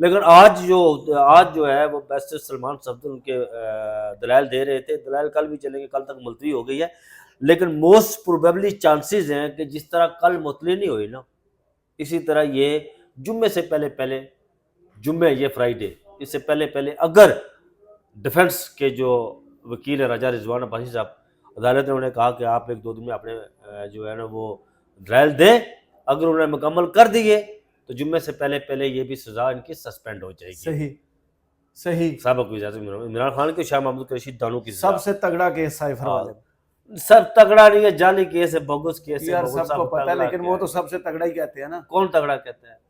لیکن آج جو ہے وہ بیسٹ سلمان صفدر ان کے دلائل دے رہے تھے. دلائل کل بھی چلیں گے, کل تک ملتوی ہو گئی ہے, لیکن موسٹ پروبیبلی چانسز ہیں کہ جس طرح کل مطلع نہیں ہوئی نا, اسی طرح یہ جمعے سے پہلے جمعے, یہ فرائیڈے, اس سے پہلے اگر ڈیفنس کے جو وکیل ہے راجہ رضوان عباسی صاحب, عدالت نے انہیں کہا کہ آپ 1-2 دن میں اپنے جو ہے نا وہ ڈرائل دیں, اگر انہوں نے مکمل کر دیے تو جمعے سے پہلے یہ بھی سزا ان کی سسپینڈ ہو جائے گی. صحیح. سابق وزیر اعظم عمران خان کے, شاہ محمود قریشی, دانوں کی سب سے تگڑا کیس سائفر والے, سب تگڑا نہیں ہے, جعلی کیس ہے, بوگس کیس ہے, یار سب کو پتہ ہے, لیکن وہ تو سب سے تگڑا ہی کہتے ہیں نا. کون تگڑا کہتا ہے؟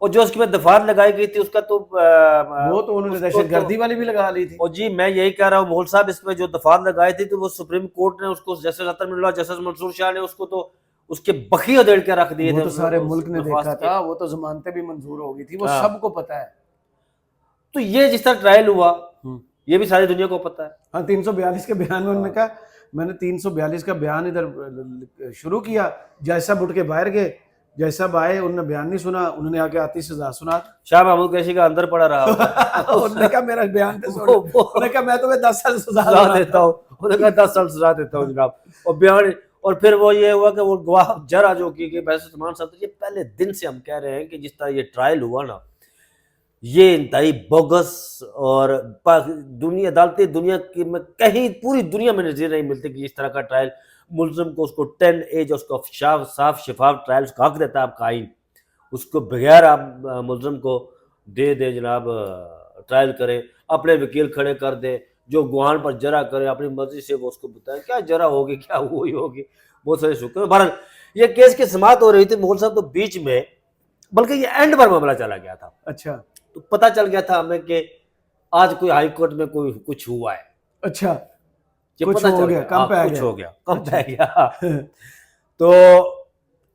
اور جو اس کی میں دفعات لگائی گئی تھی اس کا تو وہ تو انہوں نے دہشت گردی والی بھی لگا لی تھی. اور جی میں یہی کہہ رہا ہوں مول صاحب, اس میں جو دفعات لگائی تھی تو وہ سپریم کورٹ نے اس کو, جسٹس عطر اللہ, جسٹس منصور شاہ نے اس کو تو اس کے بخی ادھیڑ کے رکھ دیے تھے. وہ تو سارے ملک نے دیکھا تھا, وہ تو ضمانتیں بھی منظور ہو گئی تھی, وہ سب کو پتہ ہے. تو یہ جس طرح ٹرائل ہوا یہ بھی ساری دنیا کو پتہ ہے. ہاں 342 کے بیان میں انہوں نے کہا, میں نے 342 کا بیان ادھر شروع کیا, جیسا اٹھ کے باہر گئے, جیسا آئے انہوں نے بیان نہیں سنا, انہوں نے آگے آتی سزا سنا. شاہ محمود قریشی کا اندر پڑا رہا, انہوں نے کہا میرا بیان تو سنو, انہوں نے کہا میں تمہیں 10 سال سزا دیتا ہوں, انہوں نے کہا 10 سال سزا دیتا ہوں جناب. اور بیان, اور پھر وہ یہ ہوا کہ وہ گواہ جرا جو کی کہ بیسٹ سلمان صاحب, یہ پہلے دن سے ہم کہہ رہے ہیں کہ جس طرح یہ ٹرائل ہوا نا, یہ انتہائی بوگس, اور دنیا عدالتی دنیا کی میں کہیں پوری دنیا میں نظیر نہیں ملتی کہ اس طرح کا ٹرائل ملزم کو, اس کو 10 ایج, اس کو صاف شفاف ٹرائلز کا حق دیتا ہے آپ قائم, اس کو بغیر آپ ملزم کو دے جناب ٹرائل کریں, اپنے وکیل کھڑے کر دیں, جو گواہان پر جرا کرے اپنی مرضی سے, وہ اس کو بتائیں کیا جرا ہوگی, کیا وہی ہوگی, بہت سارے شکر. بہرحال یہ کیس کی سماعت ہو رہی تھی مغل صاحب, تو بیچ میں بلکہ یہ اینڈ پر معاملہ چلا گیا تھا. اچھا, تو پتہ چل گیا تھا ہمیں کہ آج کوئی ہائی کورٹ میں کوئی کچھ ہوا ہے. اچھا, یہ کچھ پتہ ہو چل گیا, کم پہ گیا. تو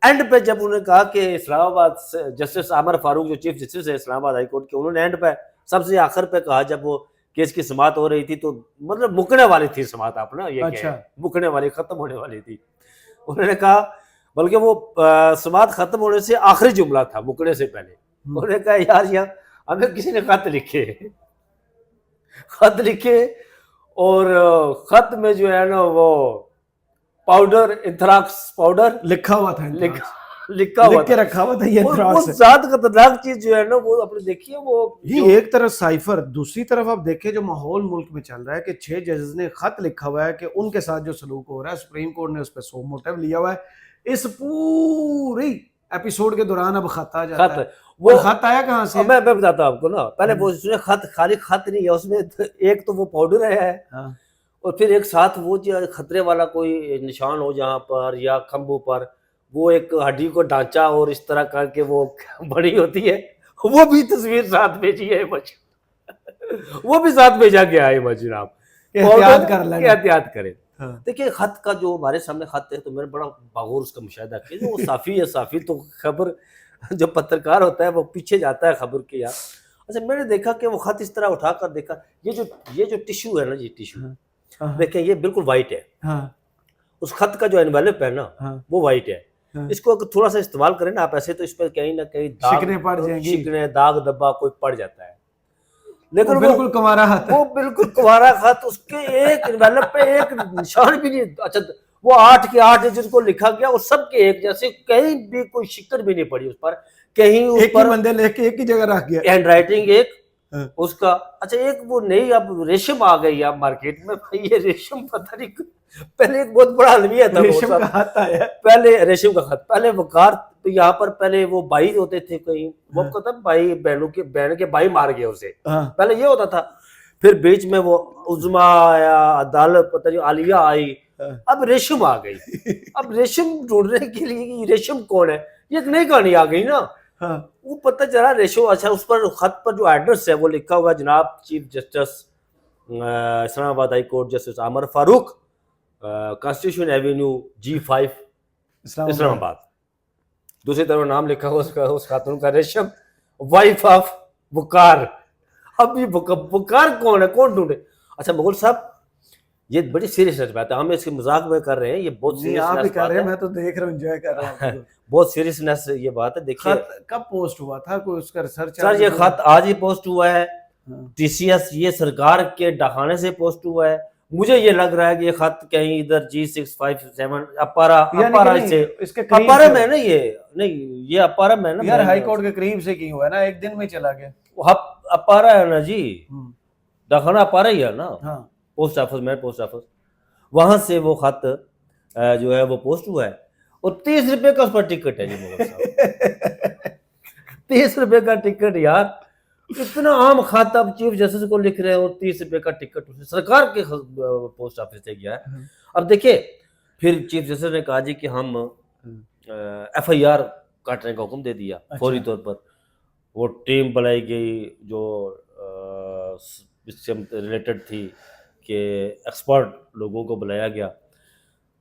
اینڈ پہ جب انہوں نے کہا کہ اسلام آباد سے جسٹس عامر فاروق جو چیف جسٹس ہے اسلام آباد ہائی کورٹ کے, انہوں نے اینڈ پہ سب سے آخر پہ کہا, جب وہ کیس کی سماعت ہو رہی تھی تو مطلب مکنے والی تھی سماعت, آپ نا یہ اچھا, مکنے والی, ختم ہونے والی تھی, انہوں نے کہا, بلکہ وہ سماعت ختم ہونے سے آخری جملہ تھا مکنے سے پہلے, انہوں نے کہا یار یہاں اگر کسی نے خط لکھے اور خط میں جو ہے نا وہ پاؤڈر, انتھراکس پاؤڈر لکھا ہوا تھا, لکھا ہوا کے رکھا ہوا تھا, یہ بہت زیادہ خطرناک چیز جو ہے نا وہ آپ نے دیکھی ہے. وہ یہ ایک طرف سائفر, دوسری طرف آپ دیکھیں جو ماحول ملک میں چل رہا ہے کہ 6 ججز نے خط لکھا ہوا ہے کہ ان کے ساتھ جو سلوک ہو رہا ہے, سپریم کورٹ نے اس پہ سو موٹیو لیا ہوا ہے. اس پوری ایپیسوڈ کے دوران اب خط آ جاتا ہے. وہ خط آیا کہاں سے؟ میں بتاتا ہوں آپ کو نا, پہلے وہ اس نے خط, خالی خط نہیں ہے اس میں, ایک تو وہ پاؤڈر ہے, اور پھر ایک ساتھ وہ جو خطرے والا کوئی نشان ہو جہاں پر یا کھمبوں پر, وہ ایک ہڈی کو ڈھانچہ اور اس طرح کر کے وہ بڑی ہوتی ہے, وہ بھی تصویر ساتھ بھیجی ہے, وہ بھی ساتھ بھیجا گیا ہے جناب, احتیاط کریں. دیکھیں خط کا جو ہمارے سامنے خط ہے تو میں نے بڑا باغور اس کا مشاہدہ کیا. وہ صافی ہے, صافی تو خبر جو پترکار ہوتا ہے وہ پیچھے جاتا ہے خبر کے. یار اچھا میں نے دیکھا کہ وہ خط اس طرح اٹھا کر دیکھا, یہ جو ٹیشو ہے نا جی, ٹیشو دیکھیں یہ بالکل وائٹ ہے, اس خط کا جو انویلپ ہے نا وہ وائٹ ہے. اس کو اگر تھوڑا سا استعمال کریں نا آپ ایسے تو اس پہ کہیں نہ کہیں شکنے پڑ جائیں گی, شکنے, داغ دبا کوئی پڑ جاتا ہے. لیکن بالکل کنوارا خط, وہ بالکل کنوارا خط, اس کے ایک انویلپ پہ ایک نشان بھی نہیں. اچھا وہ 8 کے 8 جس کو لکھا گیا وہ سب کے ایک جیسے, کہیں بھی کوئی شکر بھی نہیں پڑی اس پر, کہیں اس پر بندے لکھ کے ایک ہی جگہ رکھ گیا, ہینڈ رائٹنگ ایک اس کا. اچھا ایک وہ نئی اب ریشم آ گئی اب مارکیٹ میں, یہ ریشم پتہ نہیں, پہلے ایک بہت بڑا المیہ تھا ریشم کا خط آیا, پہلے ریشم کا خط, پہلے وقار تو یہاں پر پہلے وہ بھائی ہوتے تھے کہیں, وہ کہتا بھائی بہن کے بھائی مار گئے اسے, پہلے یہ ہوتا تھا. پھر بیچ میں وہ عظما آیا, عدالت پتہ نہیں عالیہ آئی, اب ریشم آ گئی. اب ریشم ڈھونڈنے کے لیے ریشم کون ہے, یہ ایک نئی کہانی آ گئی نا. وہ پتہ چلا ریشم, اچھا اس پر خط پر جو ایڈریس ہے وہ لکھا ہوا جناب چیف جسٹس اسلام آباد ہائی کورٹ جسٹس عامر فاروق, کانسٹیٹیوشن ایوینیو G5 اسلام آباد. دوسری طرف نام لکھا ہوا اس خاتون کا ریشم, وائف آف وقار. اب یہ وقار کون ہے, کون ڈھونڈے. اچھا مغل صاحب یہ بڑی سیریس بات ہے. ہم اس کے مذاق میں کر رہے ہیں, یہ بہت نہیں آپ ہی سیریس کر رہے ہیں, بات ہے, میں تو دیکھ رہا ہوں, انجوائے کر رہا ہوں. بہت سیریسنیس یہ بات ہے. دیکھیے خط کب پوسٹ ہوا تھا, کوئی اس کا ریسرچ؟ سر یہ خط آج ہی پوسٹ ہوا ہے, ٹی سی ایس یہ سرکار کے ڈاکخانے سے پوسٹ ہوا ہے. مجھے یہ لگ رہا ہے کہ یہ خط کہیں ادھر G657 اپارا سے اپارا میں نا, یہ نہیں یہ اپارا میں نا یار ہائی کورٹ کے قریب سے کی ہوا ہے نا, ایک دن میں چلا گیا. اپارا ہے نا جی, ڈاکخانہ اپارا ہی ہے نا, پوسٹ آفس میں پوسٹ آفس, وہاں سے وہ خط جو ہے وہ پوسٹ ہوا ہے. اور 30 روپے کا اس پر ٹکٹ ہے جی مغل صاحب, 30 روپے کا ٹکٹ یار, اتنا عام خط اب چیف جسٹس کو لکھ رہے ہیں اور 30 روپے کا ٹکٹ سرکار کے پوسٹ آفس سے گیا ہے. اب دیکھیں پھر چیف جسٹس نے کہا جی کہ ہم ایف آئی آر کاٹنے کا حکم دے دیا فوری طور پر. وہ ٹیم بنائی گئی جو اس سے ریلیٹڈ تھی کہ ایکسپرٹ لوگوں کو بلایا گیا,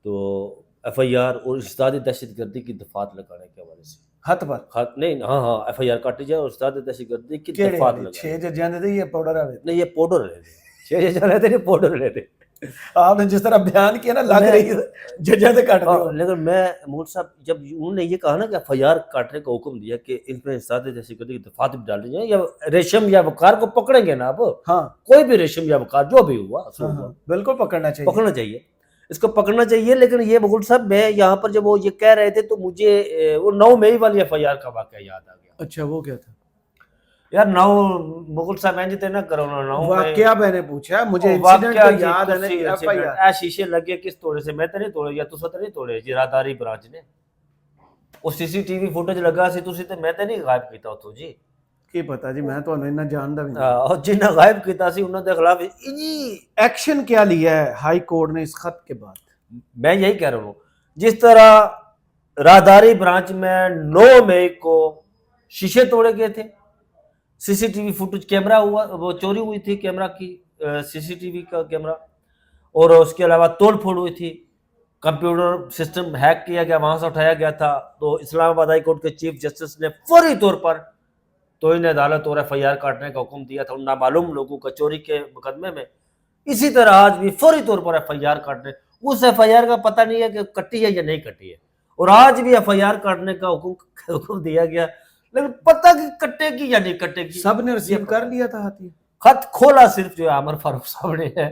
تو ایف آئی آر اور اشتعال دہشت گردی کی دفعات لگانے کے حوالے سے خط پر خط نہیں, ہاں ایف آئی آر کاٹی جائے اور اشتعال دہشت گردی کی دفعات لگانے. 6 جج جانے تھے, یہ پاؤڈر والے نہیں یہ پاؤڈر رہے تھے, 6 جج رہے تھے, پاؤڈر رہے تھے. آپ نے جس طرح بیان کیا نا, لگ رہی ہے ججیں سے کاٹ دو. لیکن میں مول صاحب جب انہوں نے یہ کہا نا کہ ایف آئی آر کاٹنے کا حکم دیا کہ ان میں اشتعال دہشت گردی کی دفعات بھی ڈال دی جائیں, یا ریشم یا وقار کو پکڑیں گے نا آپ, ہاں کوئی بھی ریشم یا وقار جو بھی ہوا بالکل پکڑنا چاہیے, اس کو پکڑنا چاہیے. لیکن یہ مغل صاحب میں یہاں پر جب وہ یہ کہہ رہے تھے تو مجھے وہ 9 مئی والی ایف آئی آر کا واقعہ یاد آ گیا. اچھا وہ کیا تھا یار 9 مغل صاحب میں جتے نا کرونا 9 واقعہ میں نے پوچھا, مجھے انسیڈنٹ تو یاد ہے نہیں. ایف آئی آر شیشے لگے کس توڑے سے, میں تو نہیں توڑے یا تسا تو نہیں توڑے جی, راداری برانچ نے وہ سی سی ٹی وی فوٹیج لگا سی, تسی تے میں تے نہیں غائب کیتا اتھوں جی, کی پتا جی, میں تو انہیں جاندا بھی نہیں. اور جنہ غائب کیتا سی انہاں دے خلاف جی ایکشن کیا لیا ہے ہائی کورٹ نے اس خط کے بعد؟ میں یہی کہہ رہا ہوں, جس طرح راداری برانچ میں 9 مئی کو شیشے توڑے گئے تھے, C C T V footage camera ہوا, وہ چوری ہوئی تھی کیمرہ کی, سی سی ٹی وی کا کیمرہ, اور اس کے علاوہ توڑ پھوڑ ہوئی تھی, کمپیوٹر سسٹم ہیک کیا گیا, وہاں سے اٹھایا گیا تھا. تو اسلام آباد ہائی کورٹ کے چیف جسٹس نے فوری طور پر توہین عدالت اور ایف آئی آر کاٹنے کا حکم دیا تھا ان نامعلوم لوگوں کا چوری کے مقدمے میں. اسی طرح آج بھی فوری طور پر ایف آئی آر کاٹنے, اس ایف آئی آر کا پتہ نہیں ہے کہ کٹی ہے یا نہیں کٹی ہے, اور آج بھی ایف آئی آر کاٹنے کا حکم دیا گیا, لیکن پتہ کہ کٹے گی یا نہیں کٹے گی. سب نے ریسیو کر لیا تھا ہاتھی, خط کھولا صرف جو ہے عامر فاروق صاحب نے ہے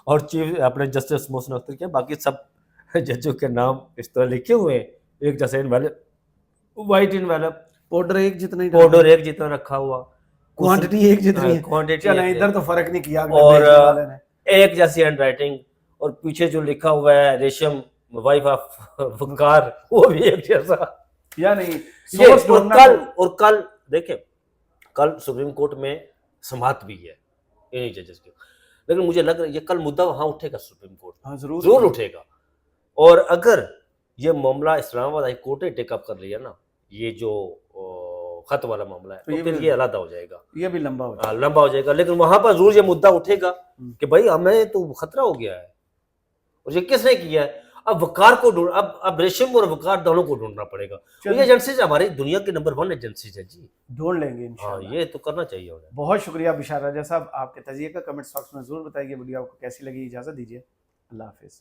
اور چیف اپنے جسٹس محسن اختر کے, باقی سب ججوں کے نام اس طرح لکھے ہوئے ہیں, ایک جیسے وائٹ انویلپ, پاؤڈر ایک جتنا ہی, پاؤڈر ایک جتنا رکھا ہوا, کوانٹٹی ایک جتنی ہے, کوانٹٹی چلیں ادھر تو فرق نہیں کیا, اور ایک جیسی ہینڈ رائٹنگ, اور پیچھے جو لکھا ہوا ہے ریشم وائف آف وقار, وہ بھی ایک جیسا. یا نہیں اور کل دیکھیں کل سپریم کورٹ میں سماعت بھی ہے انہی ججز کی, لیکن مجھے لگ رہا ہے یہ کل مدعا وہاں اٹھے گا سپریم کورٹ, ضرور اٹھے گا. اور اگر یہ معاملہ اسلام آباد ہائی کورٹ نے ٹیک اپ کر لیا نا, یہ جو خط والا معاملہ ہے, تو پھر یہ علیحدہ ہو جائے گا, یہ بھی لمبا ہو جائے گا. لیکن وہاں پر ضرور یہ مدعا اٹھے گا کہ بھائی ہمیں تو خطرہ ہو گیا ہے, اور یہ کس نے کیا ہے. اب وقار کو ڈھونڈ, اب ریشم اور وقار دونوں کو ڈھونڈنا پڑے گا. یہ ایجنسیز ہماری دنیا کے نمبر 1 ایجنسیز ہیں جی, ڈھونڈ لیں گے انشاءاللہ. یہ تو کرنا چاہیے انہیں. بہت شکریہ بشار راجہ صاحب, آپ کے تجزیے کا کمنٹ باکس میں ضرور بتائیے. ویڈیو آپ کو کیسی لگی, اجازت دیجیے, اللہ حافظ.